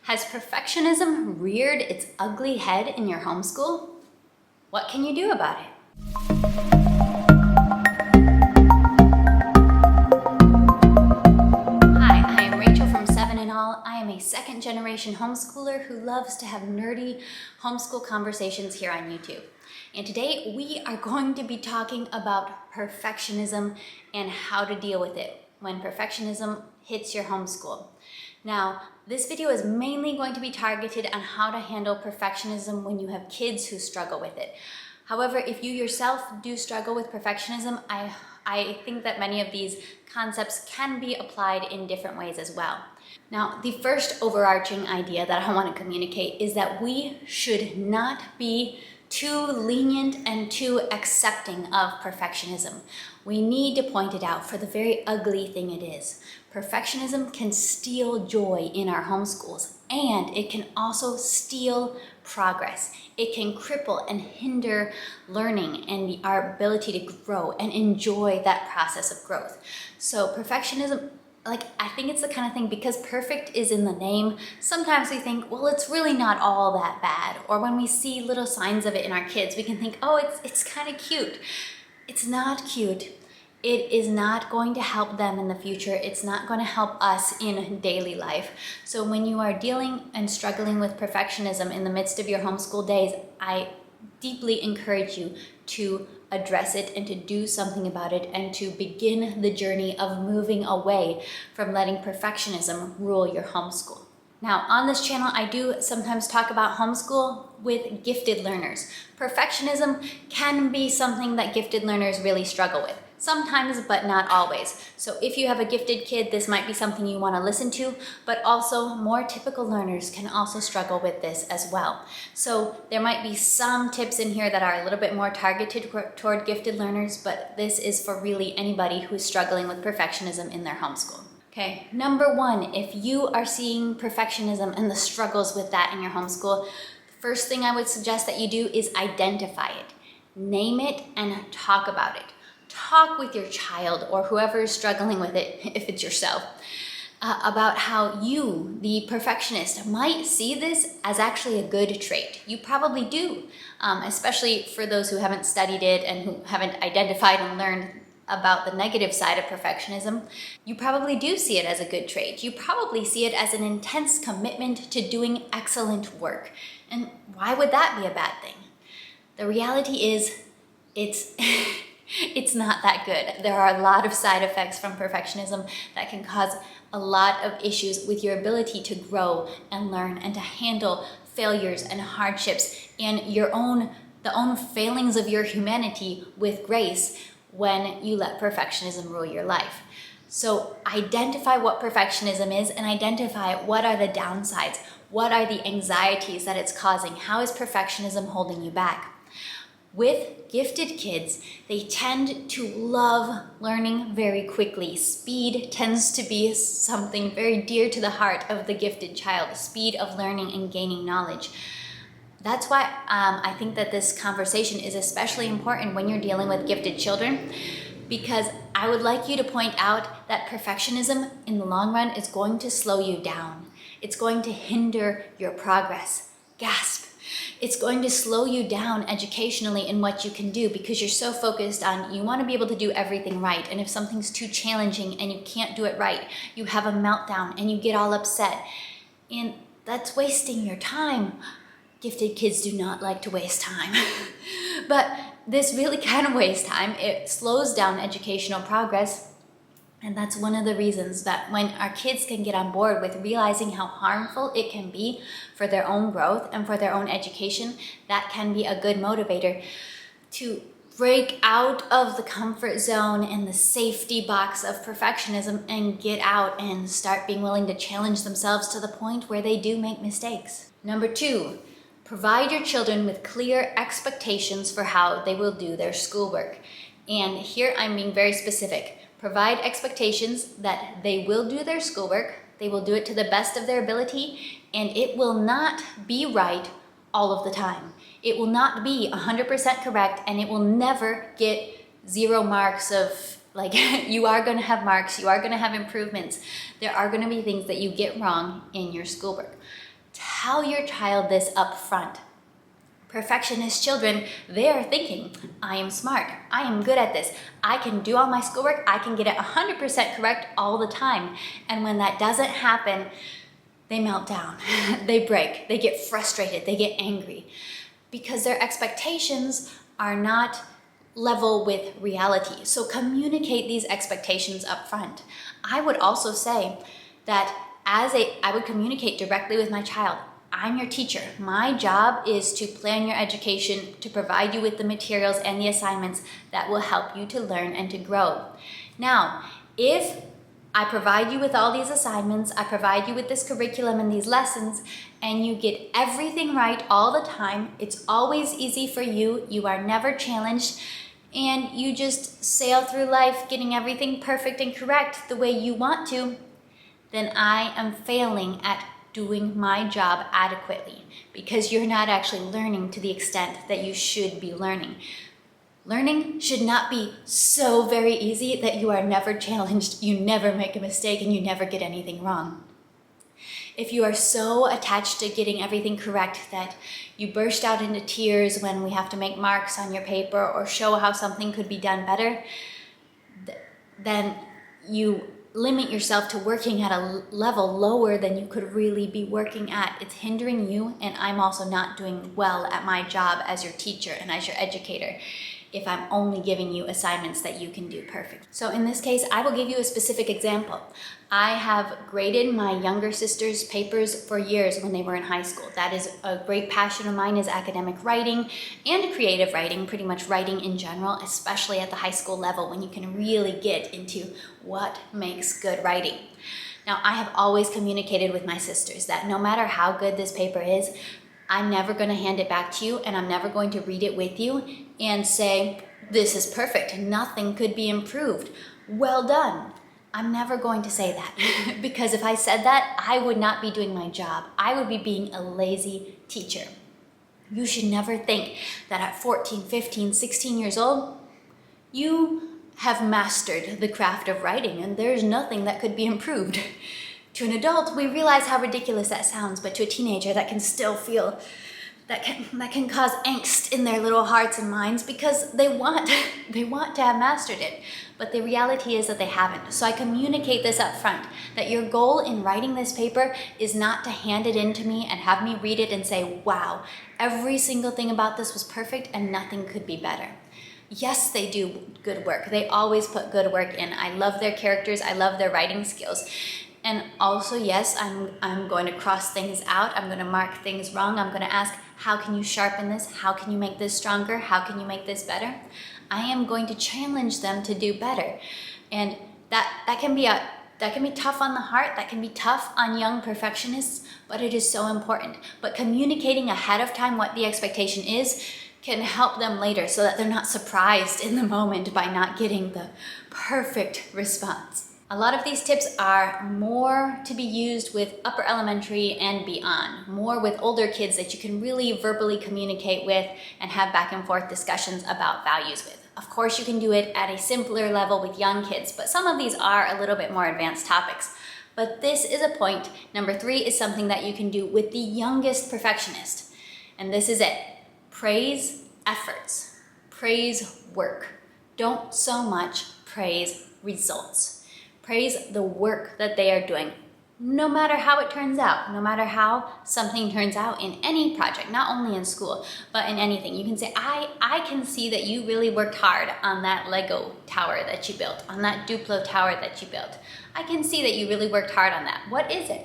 Has perfectionism reared its ugly head in your homeschool? What can you do about it? Hi, I am Rachel from 7 and All. I am a second-generation homeschooler who loves to have nerdy homeschool conversations here on YouTube. And today we are going to be talking about perfectionism and how to deal with it when perfectionism hits your homeschool. Now, this video is mainly going to be targeted on how to handle perfectionism when you have kids who struggle with it. However, if you yourself do struggle with perfectionism, I think that many of these concepts can be applied in different ways as well. Now, the first overarching idea that I want to communicate is that we should not be too lenient and too accepting of perfectionism. We need to point it out for the very ugly thing it is. Perfectionism can steal joy in our homeschools, and it can also steal progress. It can cripple and hinder learning and our ability to grow and enjoy that process of growth. So perfectionism, I think it's the kind of thing, because perfect is in the name, sometimes we think, well, it's really not all that bad. Or when we see little signs of it in our kids, we can think, oh, it's kind of cute. It's not cute. It is not going to help them in the future. It's not going to help us in daily life. So when you are dealing and struggling with perfectionism in the midst of your homeschool days, I deeply encourage you to address it and to do something about it and to begin the journey of moving away from letting perfectionism rule your homeschool. Now, on this channel, I do sometimes talk about homeschool with gifted learners. Perfectionism can be something that gifted learners really struggle with. Sometimes, but not always. So if you have a gifted kid, this might be something you want to listen to, but also more typical learners can also struggle with this as well. So there might be some tips in here that are a little bit more targeted toward gifted learners, but this is for really anybody who's struggling with perfectionism in their homeschool. Okay, number one, if you are seeing perfectionism and the struggles with that in your homeschool, the first thing I would suggest that you do is identify it. Name it and talk about it. Talk with your child or whoever is struggling with it, if it's yourself, about how you, the perfectionist, might see this as actually a good trait. You probably do, especially for those who haven't studied it and who haven't identified and learned about the negative side of perfectionism. You probably do see it as a good trait. You probably see it as an intense commitment to doing excellent work. And why would that be a bad thing? The reality is, it's not that good. There are a lot of side effects from perfectionism that can cause a lot of issues with your ability to grow and learn and to handle failures and hardships and the own failings of your humanity with grace when you let perfectionism rule your life. So identify what perfectionism is and identify what are the downsides, what are the anxieties that it's causing, how is perfectionism holding you back. With gifted kids, they tend to love learning very quickly. Speed tends to be something very dear to the heart of the gifted child, the speed of learning and gaining knowledge. That's why I think that this conversation is especially important when you're dealing with gifted children, because I would like you to point out that perfectionism in the long run is going to slow you down. It's going to hinder your progress. Gasp. It's going to slow you down educationally in what you can do, because you're so focused on, you want to be able to do everything right. And if something's too challenging and you can't do it right, you have a meltdown and you get all upset. And that's wasting your time. Gifted kids do not like to waste time. But this really kind of wastes time. It slows down educational progress. And that's one of the reasons that when our kids can get on board with realizing how harmful it can be for their own growth and for their own education, that can be a good motivator to break out of the comfort zone and the safety box of perfectionism and get out and start being willing to challenge themselves to the point where they do make mistakes. Number two, provide your children with clear expectations for how they will do their schoolwork. And here I'm being very specific. Provide expectations that they will do their schoolwork, they will do it to the best of their ability, and it will not be right all of the time. It will not be 100% correct, and it will never get 0 marks of, you are going to have marks, you are going to have improvements. There are going to be things that you get wrong in your schoolwork. Tell your child this up front. Perfectionist children, they're thinking, I am smart, I am good at this, I can do all my schoolwork, I can get it 100% correct all the time. And when that doesn't happen, they melt down, they break, they get frustrated, they get angry, because their expectations are not level with reality. So communicate these expectations up front. I would also say that I would communicate directly with my child. I'm your teacher. My job is to plan your education, to provide you with the materials and the assignments that will help you to learn and to grow. Now, if I provide you with all these assignments, I provide you with this curriculum and these lessons, and you get everything right all the time, it's always easy for you, you are never challenged, and you just sail through life getting everything perfect and correct the way you want to, then I am failing at doing my job adequately, because you're not actually learning to the extent that you should be learning. Learning should not be so very easy that you are never challenged, you never make a mistake, and you never get anything wrong. If you are so attached to getting everything correct that you burst out into tears when we have to make marks on your paper or show how something could be done better, then you limit yourself to working at a level lower than you could really be working at. It's hindering you, and I'm also not doing well at my job as your teacher and as your educator if I'm only giving you assignments that you can do perfect. So in this case, I will give you a specific example. I have graded my younger sister's papers for years when they were in high school. That is a great passion of mine, is academic writing and creative writing, pretty much writing in general, especially at the high school level when you can really get into what makes good writing. Now, I have always communicated with my sisters that no matter how good this paper is, I'm never going to hand it back to you, and I'm never going to read it with you and say, this is perfect, nothing could be improved, well done. I'm never going to say that because if I said that, I would not be doing my job. I would be being a lazy teacher. You should never think that at 14, 15, 16 years old, you have mastered the craft of writing and there's nothing that could be improved. To an adult, we realize how ridiculous that sounds, but to a teenager, that can still feel, that can cause angst in their little hearts and minds because they want to have mastered it, but the reality is that they haven't. So I communicate this up front, that your goal in writing this paper is not to hand it in to me and have me read it and say, wow, every single thing about this was perfect and nothing could be better. Yes, they do good work. They always put good work in. I love their characters. I love their writing skills. And also, yes, I'm going to cross things out. I'm going to mark things wrong. I'm going to ask, how can you sharpen this? How can you make this stronger? How can you make this better? I am going to challenge them to do better. And that can be tough on the heart. That can be tough on young perfectionists, but it is so important. But communicating ahead of time what the expectation is can help them later so that they're not surprised in the moment by not getting the perfect response. A lot of these tips are more to be used with upper elementary and beyond, more with older kids that you can really verbally communicate with and have back and forth discussions about values with. Of course, you can do it at a simpler level with young kids, but some of these are a little bit more advanced topics. But this is a point. Number 3 is something that you can do with the youngest perfectionist. And this is it. Praise efforts. Praise work. Don't so much praise results. Praise the work that they are doing, no matter how it turns out, no matter how something turns out in any project, not only in school, but in anything. You can say, I can see that you really worked hard on that Lego tower that you built, on that Duplo tower that you built. I can see that you really worked hard on that. What is it?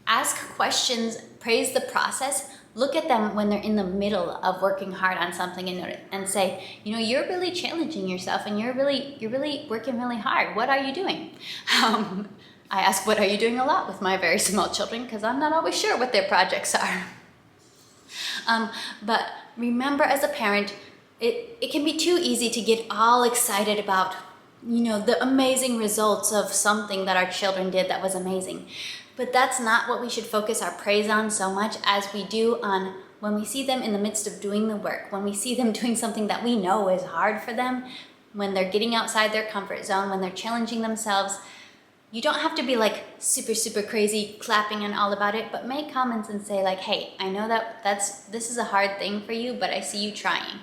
Ask questions, praise the process. Look at them when they're in the middle of working hard on something and say, you know, you're really challenging yourself and you're really working really hard. What are you doing? I ask, what are you doing a lot with my very small children because I'm not always sure what their projects are. But remember, as a parent, it can be too easy to get all excited about, you know, the amazing results of something that our children did that was amazing. But that's not what we should focus our praise on so much as we do on when we see them in the midst of doing the work, when we see them doing something that we know is hard for them, when they're getting outside their comfort zone, when they're challenging themselves. You don't have to be like super crazy clapping and all about it, but make comments and say like, hey, I know that this is a hard thing for you, but I see you trying.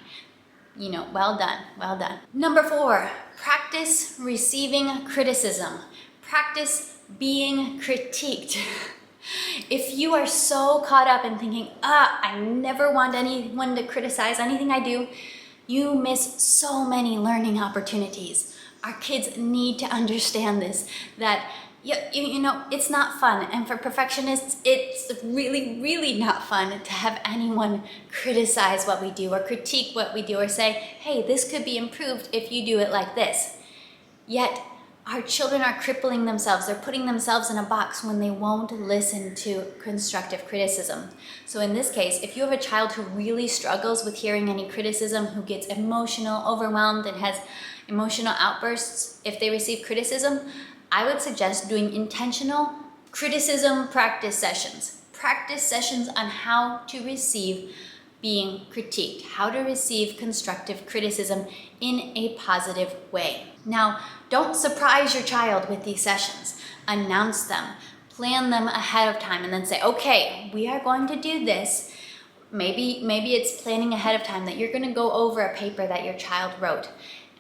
You know, well done, well done. Number 4, practice receiving criticism. Practice being critiqued. If you are so caught up in thinking, I never want anyone to criticize anything I do, you miss so many learning opportunities. Our kids need to understand this, that you know, it's not fun. And for perfectionists, it's really not fun to have anyone criticize what we do or critique what we do or say, hey, this could be improved if you do it like this. Yet, our children are crippling themselves. They're putting themselves in a box when they won't listen to constructive criticism. So in this case, if you have a child who really struggles with hearing any criticism, who gets emotional, overwhelmed, and has emotional outbursts if they receive criticism, I would suggest doing intentional criticism practice sessions. Practice sessions on how to receive being critiqued, how to receive constructive criticism in a positive way. Now, don't surprise your child with these sessions. Announce them, plan them ahead of time, and then say, okay, we are going to do this. Maybe it's planning ahead of time that you're going to go over a paper that your child wrote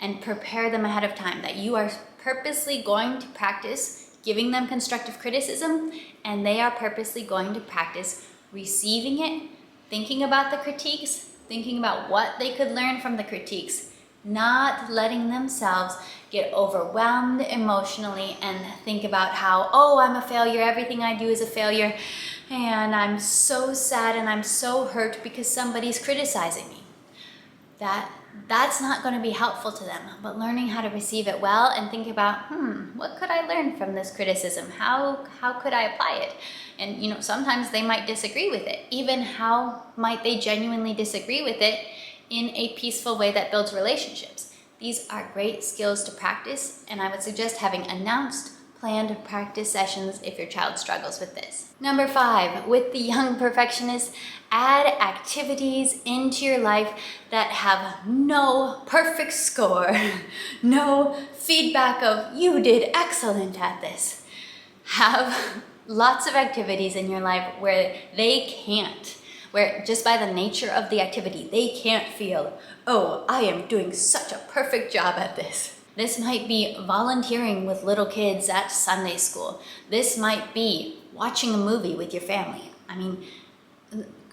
and prepare them ahead of time, that you are purposely going to practice giving them constructive criticism, and they are purposely going to practice receiving it, thinking about the critiques, thinking about what they could learn from the critiques, not letting themselves get overwhelmed emotionally and think about how, oh, I'm a failure, everything I do is a failure, and I'm so sad and I'm so hurt because somebody's criticizing me. That's not going to be helpful to them, but learning how to receive it well and think about, what could I learn from this criticism? How could I apply it? And you know, sometimes they might disagree with it. Even how might they genuinely disagree with it in a peaceful way that builds relationships? These are great skills to practice, and I would suggest having announced, planned practice sessions if your child struggles with this. Number 5, with the young perfectionist, add activities into your life that have no perfect score, no feedback of you did excellent at this. Have lots of activities in your life where they can't, where just by the nature of the activity, they can't feel, oh, I am doing such a perfect job at this. This might be volunteering with little kids at Sunday school. This might be watching a movie with your family. I mean,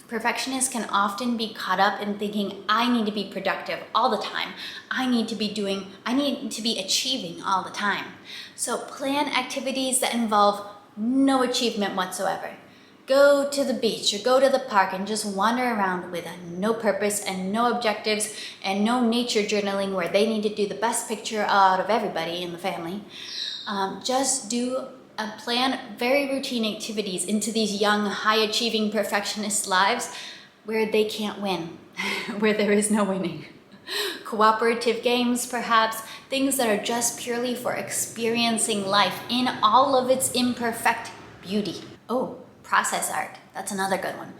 perfectionists can often be caught up in thinking, I need to be productive all the time. I need to be achieving all the time. So plan activities that involve no achievement whatsoever. Go to the beach or go to the park and just wander around with no purpose and no objectives and no nature journaling where they need to do the best picture out of everybody in the family. Just do plan very routine activities into these young, high-achieving perfectionist lives where they can't win, where there is no winning. Cooperative games, perhaps, things that are just purely for experiencing life in all of its imperfect beauty. Oh, process art, that's another good one.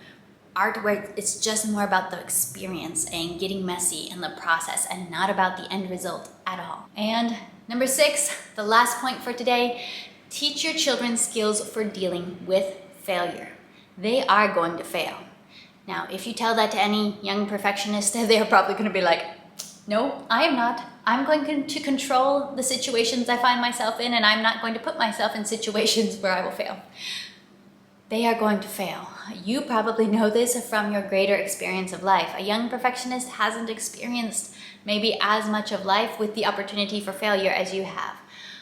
Art where it's just more about the experience and getting messy in the process and not about the end result at all. And number 6, the last point for today, teach your children skills for dealing with failure. They are going to fail. Now, if you tell that to any young perfectionist, they're probably going to be like, no, I am not. I'm going to control the situations I find myself in, and I'm not going to put myself in situations where I will fail. They are going to fail. You probably know this from your greater experience of life. A young perfectionist hasn't experienced maybe as much of life with the opportunity for failure as you have.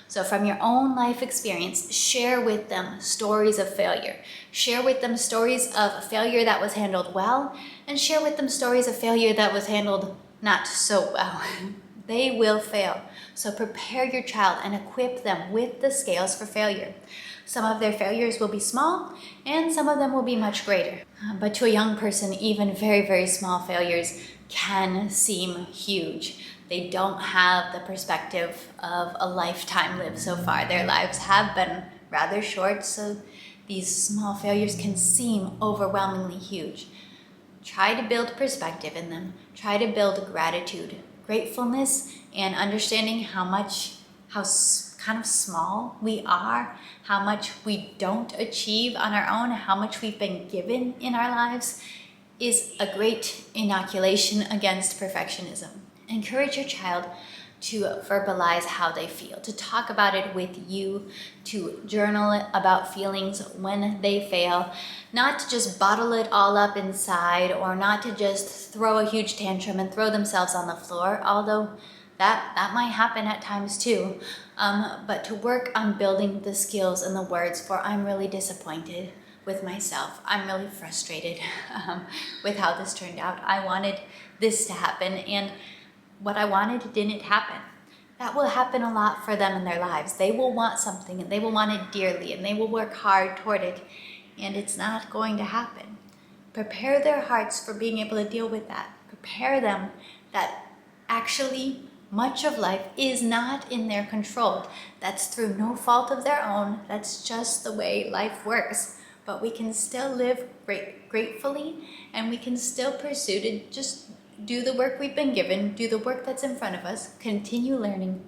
So from your own life experience, share with them stories of failure. Share with them stories of failure that was handled well, and share with them stories of failure that was handled not so well. They will fail. So prepare your child and equip them with the scales for failure. Some of their failures will be small, and some of them will be much greater. But to a young person, even very, very small failures can seem huge. They don't have the perspective of a lifetime lived so far. Their lives have been rather short, so these small failures can seem overwhelmingly huge. Try to build perspective in them. Try to build gratitude, gratefulness, and understanding how kind of small we are, how much we don't achieve on our own, how much we've been given in our lives, is a great inoculation against perfectionism. Encourage your child to verbalize how they feel, to talk about it with you, to journal about feelings when they fail, not to just bottle it all up inside, or not to just throw a huge tantrum and throw themselves on the floor, although that might happen at times too, but to work on building the skills and the words for I'm really disappointed with myself, I'm really frustrated with how this turned out, I wanted this to happen, and what I wanted didn't happen. That will happen a lot for them in their lives. They will want something and they will want it dearly and they will work hard toward it, and it's not going to happen. Prepare their hearts for being able to deal with that. Prepare them that actually much of life is not in their control. That's through no fault of their own. That's just the way life works. But we can still live gratefully, and we can still pursue to just do the work we've been given, do the work that's in front of us, continue learning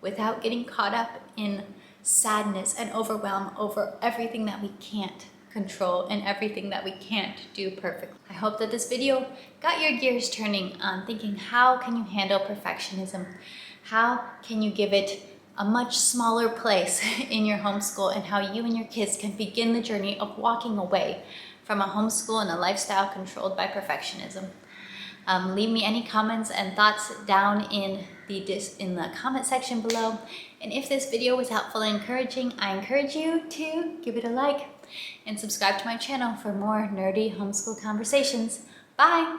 without getting caught up in sadness and overwhelm over everything that we can't control and everything that we can't do perfectly. I hope that this video got your gears turning on thinking, how can you handle perfectionism? How can you give it a much smaller place in your homeschool, and how you and your kids can begin the journey of walking away from a homeschool and a lifestyle controlled by perfectionism. Leave me any comments and thoughts down in the comment section below. And if this video was helpful and encouraging, I encourage you to give it a like and subscribe to my channel for more nerdy homeschool conversations. Bye!